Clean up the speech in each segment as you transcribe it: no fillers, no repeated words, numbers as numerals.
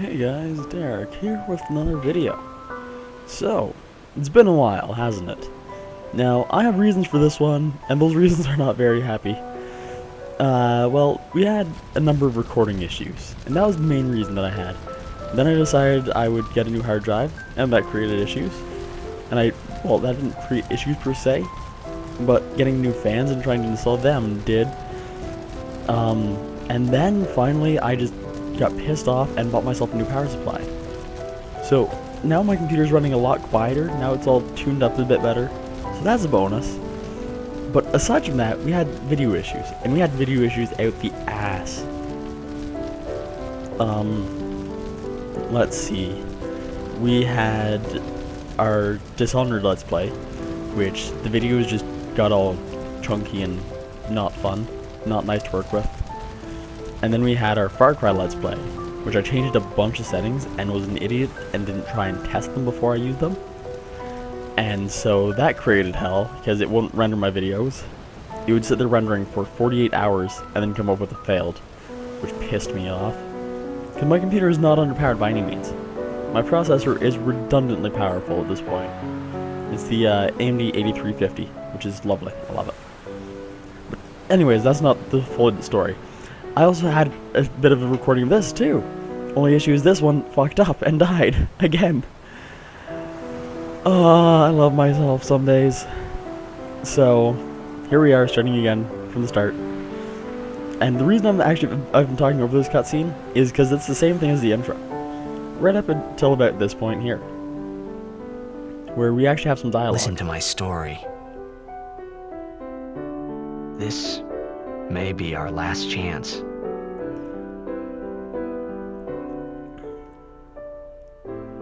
Hey guys, Derek here with another video. So, it's been a while, hasn't it? Now, I have reasons for this one, and those reasons are not very happy. Well, we had a number of recording issues, and that was the main reason that I had. Then I decided I would get a new hard drive, and that created issues. And well, that didn't create issues per se, but getting new fans and trying to install them did. And then finally I just got pissed off and bought myself a new power supply. So now my computer's running a lot quieter, now it's all tuned up a bit better, so that's a bonus. But aside from that, we had video issues, and we had video issues out the ass. Let's see. We had our Dishonored Let's Play, which the videos just got all chunky and not fun, not nice to work with. And then we had our Far Cry Let's Play, which I changed a bunch of settings and was an idiot and didn't try and test them before I used them. And so that created hell, because it wouldn't render my videos. It would sit there rendering for 48 hours and then come up with a failed, which pissed me off. Because my computer is not underpowered by any means. My processor is redundantly powerful at this point. It's the AMD 8350, which is lovely. I love it. But anyways, that's not the full story. I also had a bit of a recording of this too. Only issue is this one fucked up and died again. Oh, I love myself some days. So here we are starting again from the start. And the reason I've been talking over this cutscene is because it's the same thing as the intro. Right up until about this point here, where we actually have some dialogue. Listen to my story. This may be our last chance.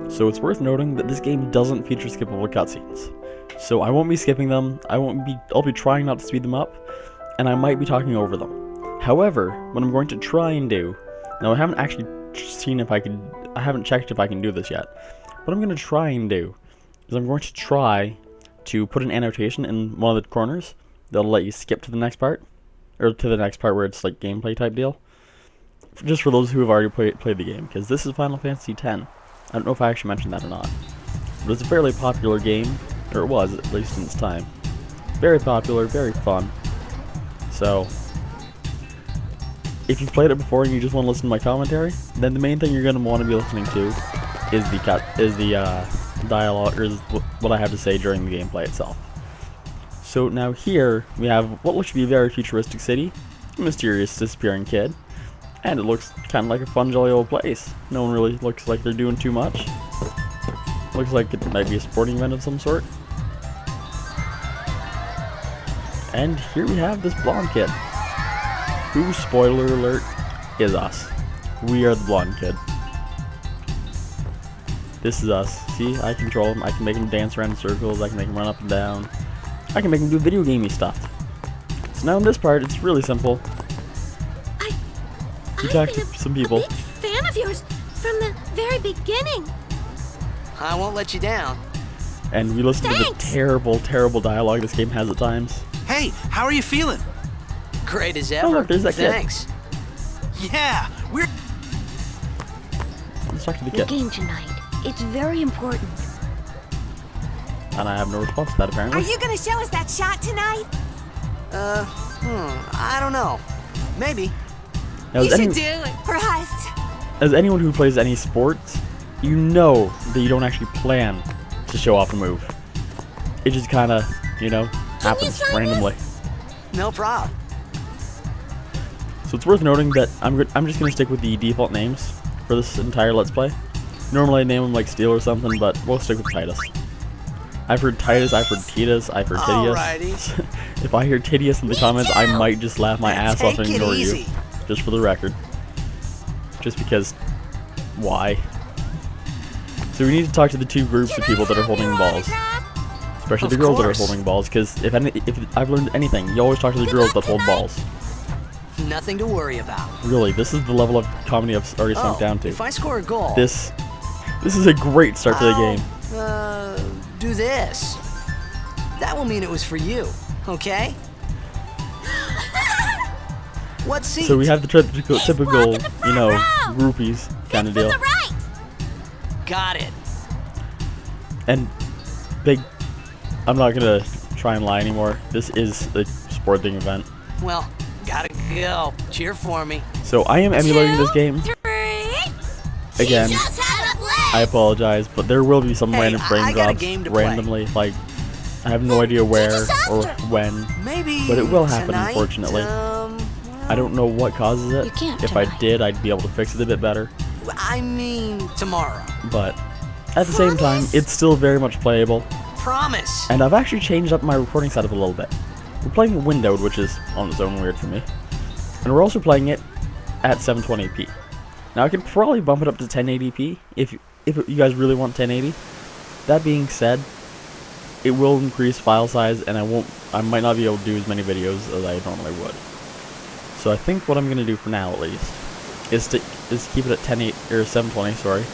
So it's worth noting that this game doesn't feature skippable cutscenes. So I won't be skipping them, I'll be trying not to speed them up, and I might be talking over them. However, what I'm going to try and do, now I haven't actually seen if I haven't checked if I can do this yet. What I'm going to try and do is I'm going to try to put an annotation in one of the corners that'll let you skip to the next part, or to the next part where it's like gameplay type deal. Just for those who have already played the game, because this is Final Fantasy X. I don't know if I actually mentioned that or not. But it's a fairly popular game, or it was, at least in its time. Very popular, very fun. So, if you've played it before and you just want to listen to my commentary, then the main thing you're going to want to be listening to is the dialogue, or is what I have to say during the gameplay itself. So now here, we have what looks to be a very futuristic city, a mysterious disappearing kid, and it looks kind of like a fun, jolly old place. No one really looks like they're doing too much. Looks like it might be a sporting event of some sort. And here we have this blonde kid, who, spoiler alert, is us. We are the blonde kid. This is us. See, I control him. I can make him dance around in circles. I can make him run up and down. I can make him do video gamey stuff. So now in this part, it's really simple. You talk to some people. I'm a big fan of yours from the very beginning. I won't let you down. And we listen to the terrible, terrible dialogue this game has at times. Hey, how are you feeling? Great as ever. Oh look, there's that kid. Thanks. Yeah, we're... Let's talk to the The kid. game tonight. It's very important. And I have no response to that apparently. Are you gonna show us that shot tonight? I don't know. Maybe. Now, You should do it for us. as anyone who plays any sports, you know that you don't actually plan to show off a move. It just kind of, you know, happens randomly. No problem. So it's worth noting that I'm just going to stick with the default names for this entire Let's Play. Normally I name them like Steel or something, but we'll stick with Titus. I've heard Titus, I've heard Titus, I've heard Tidius. Alrighty. If I hear Tidius in the comments, I might just laugh my ass off and Take it ignore easy. you. Just for the record. Just because, why? So we need to talk to the two groups of people that are holding balls. Especially the Of girls that are course. holding balls, because if I've learned anything, you always talk to the girls that hold balls. Nothing to worry about. Really, this is the level of comedy I've already sunk down to. If I score a goal, This is a great start to the game. do this. That will mean it was for you, okay? What seat? So we have the typical you know, groupies kind of deal. From the right. got it. And I'm not gonna try and lie anymore. This is a sporting event. Well, gotta go. Cheer for me. So I am emulating this game. 2, 3. Again, I apologize, but there will be some Hey, random frame I got a drops game to play. randomly. Like, I have no idea where or when. Maybe But it will happen, tonight, unfortunately. I don't know what causes it. You can't If I tonight. did, I'd be able to fix it a bit better. I mean tomorrow. But at the same time, it's still very much playable. Promise. And I've actually changed up my recording setup a little bit. We're playing windowed, which is on its own weird for me. And we're also playing it at 720p. Now I could probably bump it up to 1080p if you guys really want 1080. That being said, it will increase file size, and I might not be able to do as many videos as I normally would. So I think what I'm gonna do for now, at least, is keep it at 720, sorry.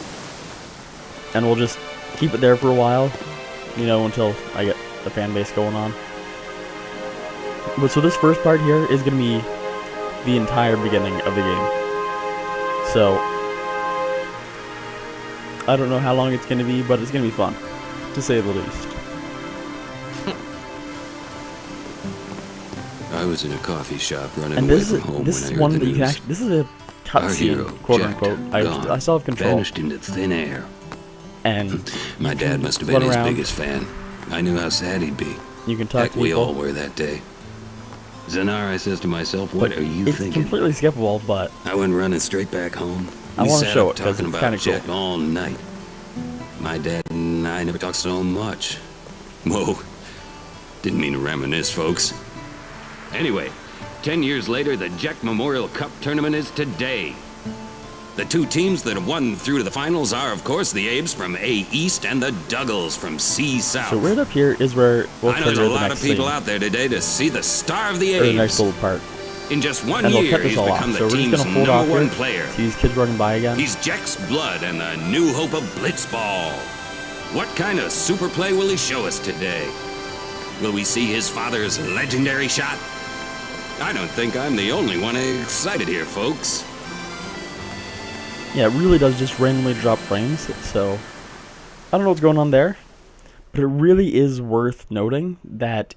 And we'll just keep it there for a while, you know, until I get the fan base going on. But so this first part here is gonna be the entire beginning of the game. So I don't know how long it's gonna be, but it's gonna be fun, to say the least. I was in a coffee shop running And away this from is home this when I is heard one the that you can news. actually. This is a Our hero, cutscene, quote Jack, unquote. gone, I still have control, vanished into thin air. and My dad must have run been his around. biggest fan. I knew how sad he'd be. You can talk Heck, to we all people. were that day. Zanar, I says to myself, what But are you it's thinking? completely skippable, but I went running straight back home. I We wanna sat show up it 'cause talking it's about kinda cool. Jack all night. My dad and I never talked so much. Whoa, didn't mean to reminisce, folks. Anyway, 10 years later, the Jack Memorial Cup tournament is today. The two teams that have won through to the finals are, of course, the Abes from A East and the Duggles from C South. so right up here is where we'll I know trigger there's a the lot next of people scene, out there today to see the star of the or the next Abes. little part. In just 1 And we'll year, cut this he's all off. become So the we're just team's gonna hold off #1 here. player. See these kids running by again. He's Jack's blood and the new hope of Blitzball. What kind of super play will he show us today? Will we see his father's legendary shot? I don't think I'm the only one excited here, folks. Yeah, it really does just randomly drop frames. So I don't know what's going on there, but it really is worth noting that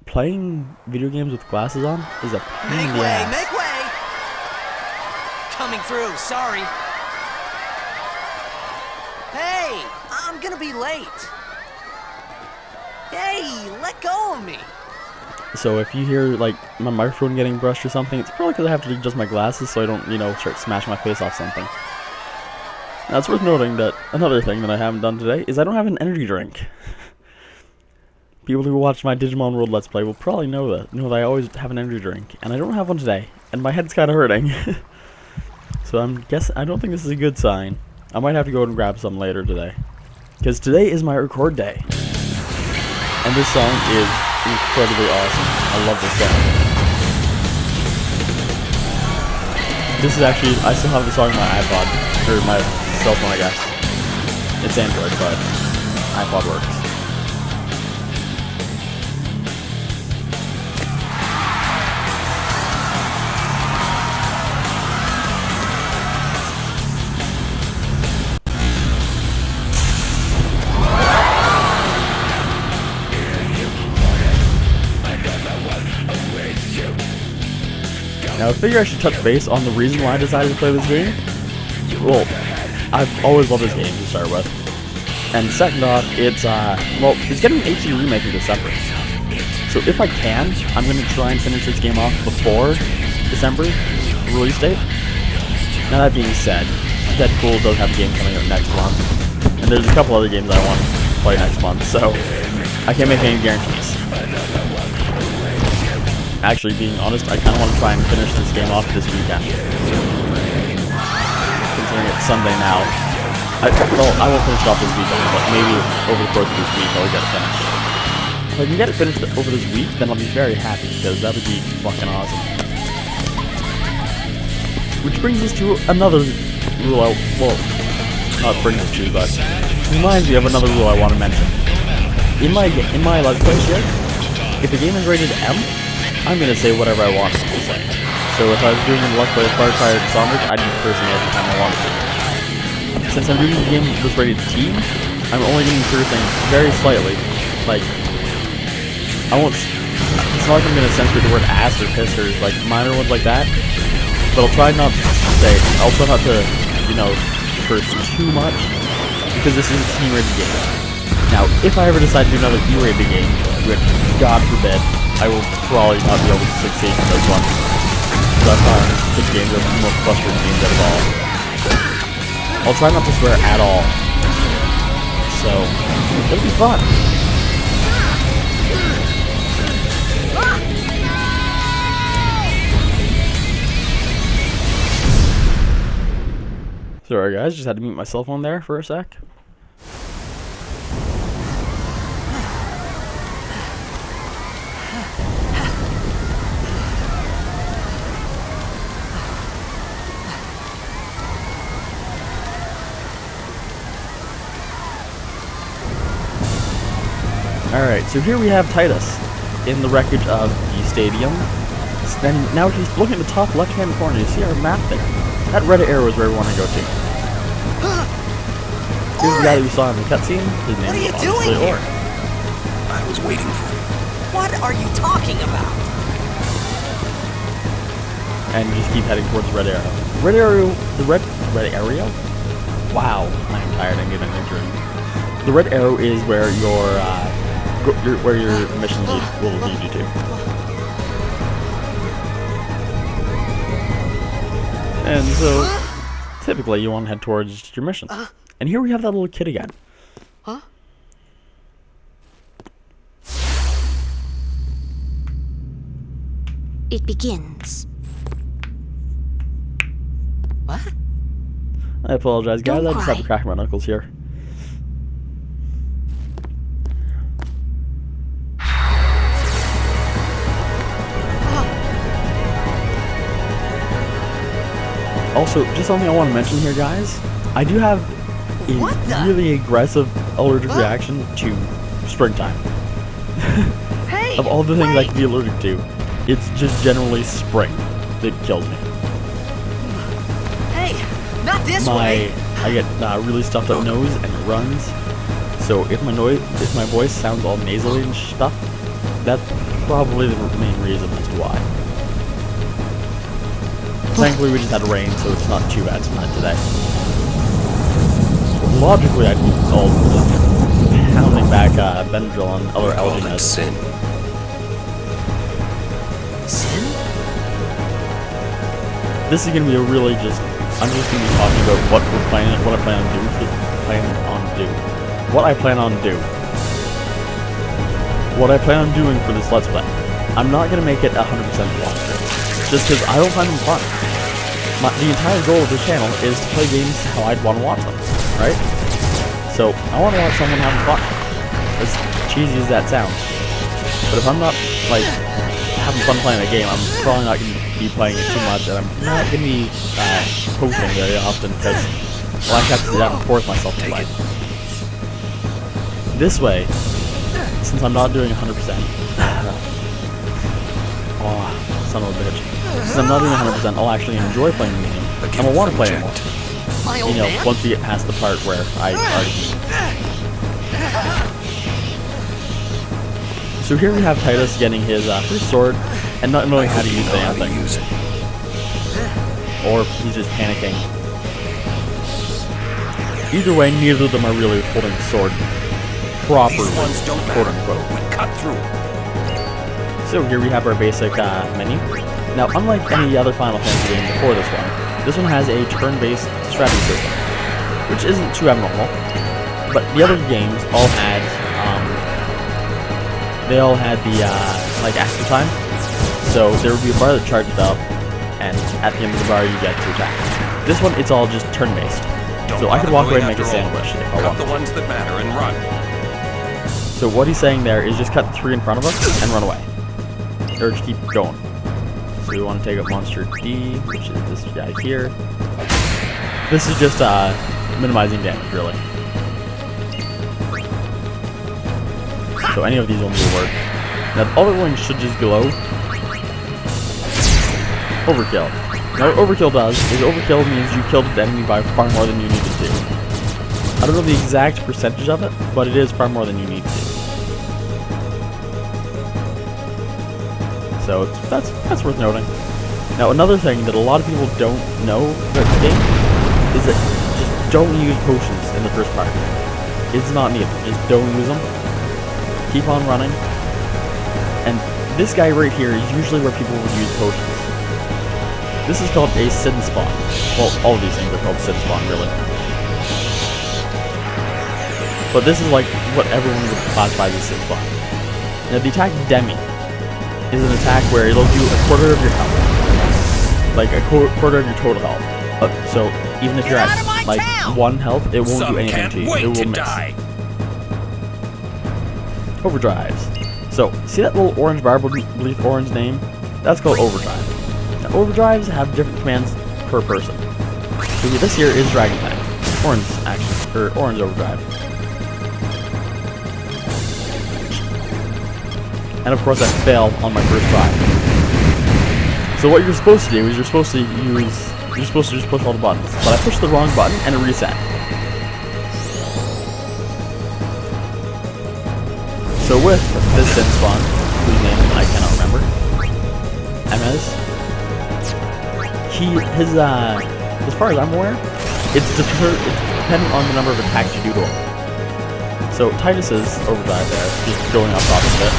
playing video games with glasses on is a pain in Make the way, ass. make way. Coming through, sorry. Hey, I'm gonna be late. Hey, let go of me. So if you hear like my microphone getting brushed or something, it's probably because I have to adjust my glasses so I don't, you know, start smashing my face off something. Now it's worth noting that another thing that I haven't done today is I don't have an energy drink. People who watch my Digimon World Let's Play will probably know that I always have an energy drink, and I don't have one today, and my head's kind of hurting. So I don't think this is a good sign. I might have to go and grab some later today, because today is my record day, and this song is incredibly awesome. I love this song. This is actually, I still have the song on my iPod, or my cell phone, I guess. It's Android, but iPod works. Now I figure I should touch base on the reason why I decided to play this game. Well, I've always loved this game to start with. And second off, it's getting an HD remake in December. So if I can, I'm going to try and finish this game off before December release date. Now that being said, Deadpool does have a game coming out next month. And there's a couple other games I want to play next month, so I can't make any guarantees. Actually, being honest, I kind of want to try and finish this game off this weekend. Considering it's Sunday now. I won't finish it off this weekend, but maybe over the course of this week I'll get it finished. If I can get it finished over this week, then I'll be very happy, because that would be fucking awesome. Which brings us to another rule not brings us to, but reminds me of another rule I want to mention. In my Let's Play here, if the game is rated M, I'm gonna say whatever I want to say. So if I was doing a Let's Play of Far Cry or Dishonored, I'd be cursing every time I wanted to. since I'm doing the game with rated T, I'm only going to censor things very slightly. Like, I won't. It's not like I'm going to censor the word ass or piss or like minor ones like that. But I'll try not to say. I'll try not to, you know, curse too much because this is a T-rated game. Now, if I ever decide to do another E-rated game, which God forbid, I will probably not be able to succeed in this one. Because I find the game are the most frustrating games out of all. I'll try not to swear at all. So, it'll be fun. Sorry guys, just had to mute my cell phone there for a sec. Alright, so here we have Titus in the wreckage of the stadium. And now he's looking at the top left-hand corner. You see our map there. That red arrow is where we want to go to. Here's the guy that we saw in the cutscene. His name is obviously Or. I was waiting for you. What are you talking about? And just keep heading towards the red arrow. Red arrow, the red area? Wow, I am tired. I'm getting a drink. The red arrow is where where your mission will lead you to. And so, typically, you want to head towards your mission. And here we have that little kid again. Huh? It begins. What? I apologize, guys. Don't I just have to cry. crack my knuckles here. Also, just something I want to mention here, guys. I do have a really aggressive allergic reaction to springtime. Hey! Of all the things I can be allergic to, it's just generally spring that kills me. Hey! Not this way! I get really stuffed up nose and it runs. So if my voice sounds all nasally and stuff, that's probably the main reason as to why. Thankfully we just had rain, so it's not too bad tonight today. Logically, I'd be all pounding back Benadryl and other allergy meds. Sin. Sin? This is gonna be a really I'm just gonna be talking about what I plan on doing for this Let's Play. I'm not gonna make it 100% walkthrough, just because I don't find them fun. The entire goal of this channel is to play games how I'd want to watch them, right? So, I want to watch someone having fun. As cheesy as that sounds. But if I'm not, like, having fun playing a game, I'm probably not going to be playing it too much, and I'm not going to be posting very often, because, well, I have to sit down and force myself to play. This way, since I'm not doing 100%, oh, son of a bitch. Since I'm not doing 100%, I'll actually enjoy playing the game, and I'll want to play it more. You know, once we get past the part where I already... So here we have Titus getting his first sword, and not knowing how to use anything. Or he's just panicking. Either way, neither of them are really holding the sword properly, quote-unquote. Cut through. So here we have our basic menu. Now, unlike any other Final Fantasy game before this one has a turn-based strategy system, which isn't too abnormal. But the other games all had, the like active time. So there would be a bar that charges up, and at the end of the bar you get to attack. This one, it's all just turn-based. So I could walk away and make a sandwich if I want. The ones that matter and run. So what he's saying there is just cut the 3 in front of us and run away, or just keep going. So we want to take up Monster D, which is this guy here. This is just minimizing damage, really. So any of these ones will work. Now the other one should just glow. Overkill. Now what overkill does is overkill means you killed the enemy by far more than you needed to. I don't know the exact percentage of it, but it is far more than you need to. So that's worth noting. Now another thing that a lot of people don't know about the game is that just don't use potions in the first part. It's not needed. Just don't use them. Keep on running. And this guy right here is usually where people would use potions. This is called a sin spawn. Well, all of these things are called sin spawn, really. But this is like what everyone would classify as a sin spawn. Now the attack Demi is an attack where it'll do a quarter of your health. Like a quarter of your total health. So even if you're at like 1 health, it won't do anything to you. It will miss. Overdrives. So see that little orange bar beneath orange name? That's called overdrive. Now overdrives have different commands per person. So this here is dragon type. Orange action, or orange overdrive. And of course I failed on my first try. So what you're supposed to do is you're supposed to just push all the buttons. But I pushed the wrong button and it reset. So with this sin spawn, whose name I cannot remember, Emez, as far as I'm aware, it's dependent on the number of attacks you do to him. So Titus's overdrive there, just going off top of it,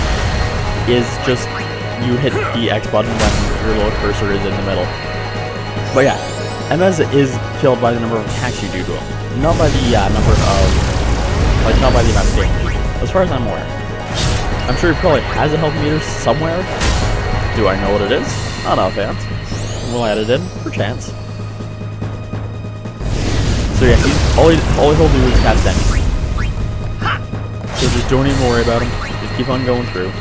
is just you hit the X button when your little cursor is in the middle. But yeah, Emez is killed by the number of attacks you do to him, not by the number of, like, not by the amount of damage. As far as I'm aware, I'm sure he probably has a health meter somewhere. Do I know what it is? Not offhand. We'll add it in for chance. So yeah, all he'll do is cast Demi. So just don't even worry about him. Just keep on going through.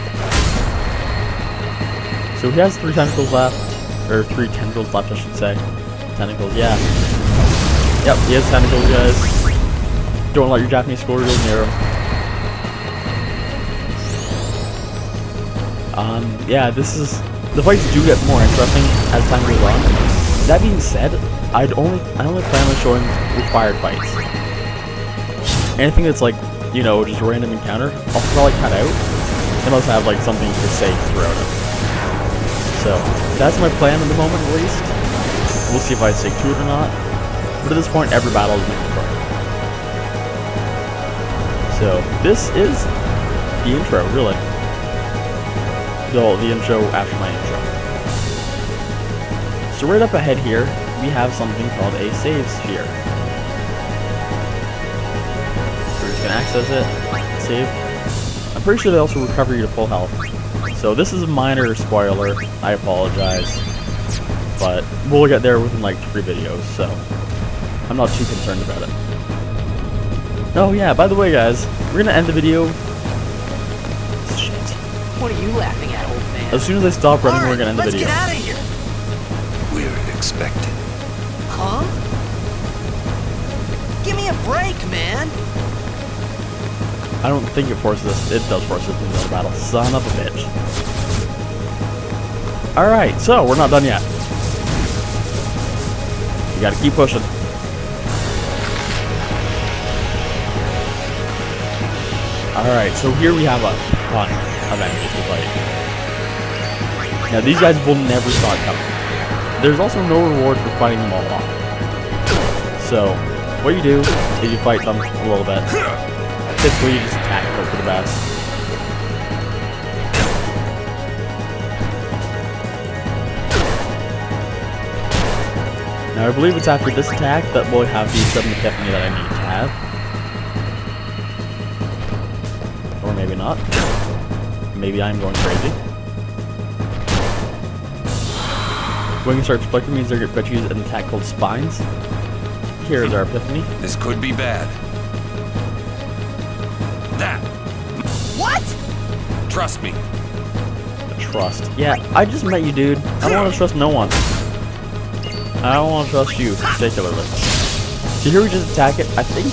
So he has 3 tentacles left, or 3 tentacles left, I should say. Tentacles, yeah. Yep, he has tentacles, guys. Don't let your Japanese score go near him. Yeah, the fights do get more interesting as time goes on. That being said, I only plan on showing required fights. Anything that's like, you know, just random encounter, I'll probably cut out, unless I have like something to say throughout it. So, that's my plan at the moment, at least. We'll see if I stick to it or not. But at this point, every battle is making fun. So, this is the intro, really. The intro after my intro. So right up ahead here, we have something called a save sphere. So we're just going to access it, save. I'm pretty sure they also recover you to full health. So this is a minor spoiler, I apologize, but we'll get there within like 3 videos, so I'm not too concerned about it. Oh yeah, by the way guys, we're gonna end the video. Shit. What are you laughing at, old man? As soon as I stop running, we're gonna end the video. Let's get out of here. We're expected. Huh? Give me a break, man. I don't think it forces us. It does force us into the battle. Son of a bitch. Alright, so we're not done yet. We gotta keep pushing. Alright, so here we have a ton of enemies to fight. Now these guys will never stop coming. There's also no reward for fighting them all off. So, what you do is you fight them a little bit. Typically you just attack and hope for the best. Now I believe it's after this attack that we'll have the sudden epiphany that I need to have. Or maybe not. Maybe I'm going crazy. When you start flickering means they're going to use an attack called Spines. Here is our epiphany. This could be bad. That. What? Trust me. Trust. Yeah, I just met you, dude. I don't want to trust no one. I don't want to trust you, particularly. So here we just attack it. I think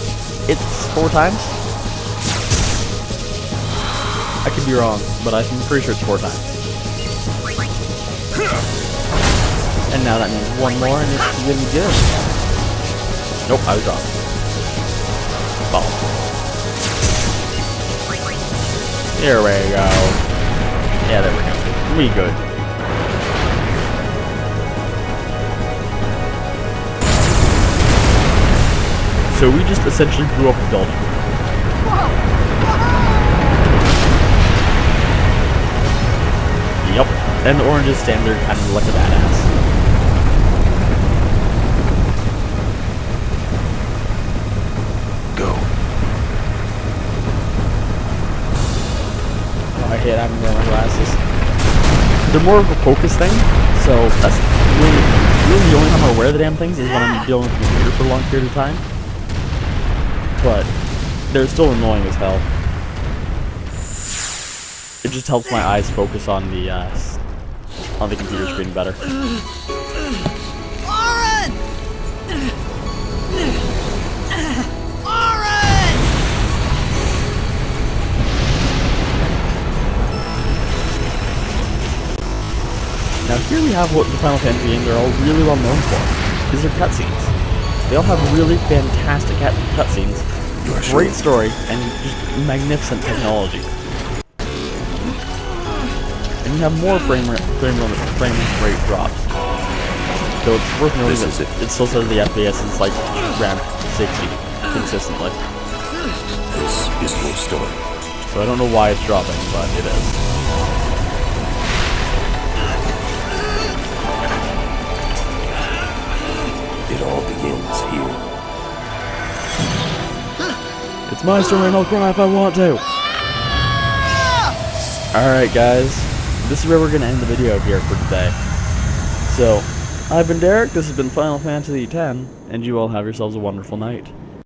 it's 4 times. I could be wrong, but I'm pretty sure it's 4 times. And now that means 1 more and it's gonna be good. Nope, I was wrong. fall. Here we go. Yeah, there we go. We good. So we just essentially blew up a building. Yep. And the oranges stand there kind of like a badass. Go. I hate having my glasses. They're more of a focus thing, so that's really the only time I wear the damn things is when I'm dealing with the computer for a long period of time. But they're still annoying as hell. It just helps my eyes focus on the computer screen better. Lauren! Now here we have what the Final Fantasy games are all really well known for. These are cutscenes. They all have really fantastic cutscenes, great story, and just magnificent technology. And you have more frame rate drops. So it's worth noting that it still says the FPS is like around 60 consistently. This is your story. So I don't know why it's dropping, but it is. It all begins here. It's my story and I'll cry if I want to. Alright guys, this is where we're going to end the video here for today. So, I've been Derek, this has been Final Fantasy X, and you all have yourselves a wonderful night.